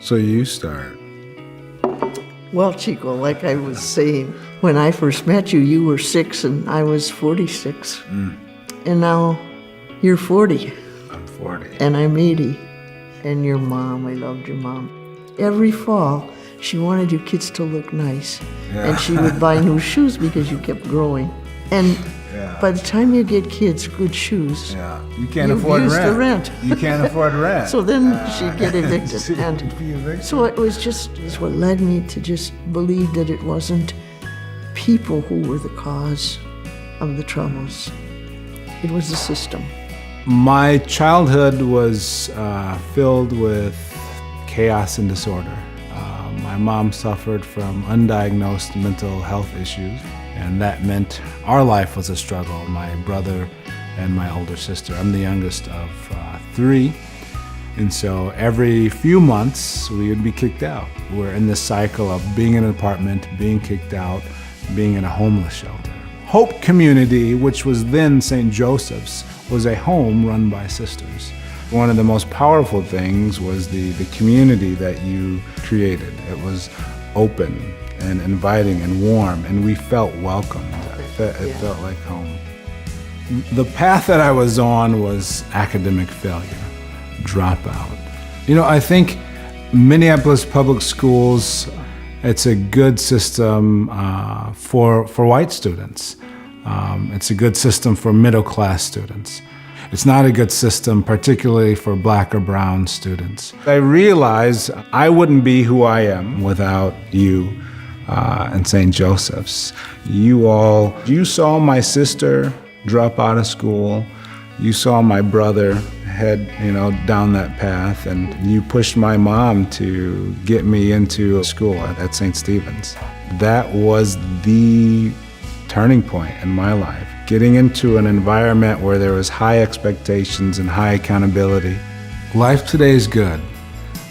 So you start. Well, Chico, like I was saying, when I first met you, you were 6 and I was 46. And now you're 40. I'm 40. And I'm 80. And your mom, I loved your mom. Every fall, she wanted you kids to look nice. Yeah. And she would buy new shoes because you kept growing. And by the time you get kids good shoes, you can't afford used rent. the rent. You can't afford rent. So then she'd get evicted. She'd And be evicted. so it was just it's what led me to just believe that it wasn't people who were the cause of the troubles. It was the system. My childhood was filled with chaos and disorder. My mom suffered from undiagnosed mental health issues, and that meant our life was a struggle. My brother and my older sister. I'm the youngest of 3, and so every few months we would be kicked out. We're in this cycle of being in an apartment, being kicked out, being in a homeless shelter. Hope Community, which was then St. Joseph's, was a home run by sisters. One of the most powerful things was the community that you created. It was open and inviting and warm, and we felt welcomed. It felt like home. The path that I was on was academic failure, dropout. I think Minneapolis public schools, it's a good system for white students. It's a good system for middle-class students. It's not a good system, particularly for black or brown students. I realized I wouldn't be who I am without you and St. Joseph's. You saw my sister drop out of school. You saw my brother head, down that path, and you pushed my mom to get me into school at St. Stephen's. That was the turning point in my life. Getting into an environment where there was high expectations and high accountability. Life today is good.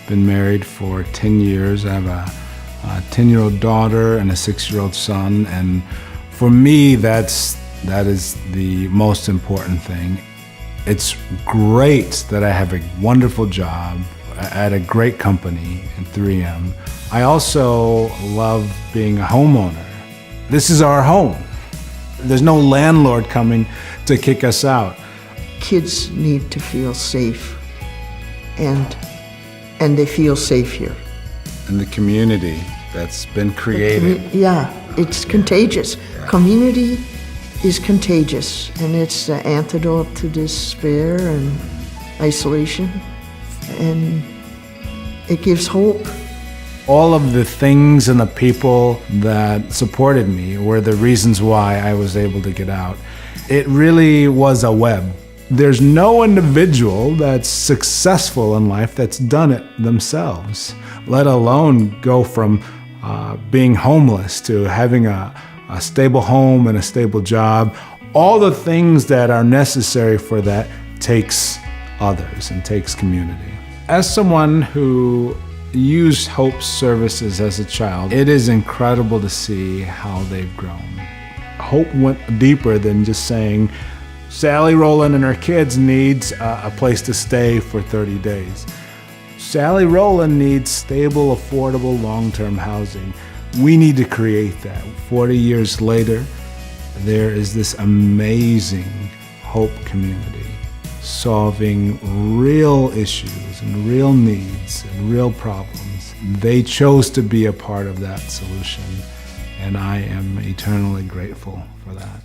Been married for 10 years. I have a 10-year-old daughter and a 6-year-old son, and for me, that is the most important thing. It's great that I have a wonderful job at a great company in 3M. I also love being a homeowner. This is our home. There's no landlord coming to kick us out. Kids need to feel safe, and they feel safe here. And the community that's been created. It's contagious. Community is contagious, and it's the antidote to despair and isolation, and it gives hope. All of the things and the people that supported me were the reasons why I was able to get out. It really was a web. There's no individual that's successful in life that's done it themselves, let alone go from being homeless to having a stable home and a stable job. All the things that are necessary for that takes others and takes community. As someone who used Hope's services as a child, it is incredible to see how they've grown. Hope went deeper than just saying, Sally Rowland and her kids needs a place to stay for 30 days. Sally Rowland needs stable, affordable, long-term housing. We need to create that. 40 years later, there is this amazing Hope community solving real issues and real needs and real problems. They chose to be a part of that solution, and I am eternally grateful for that.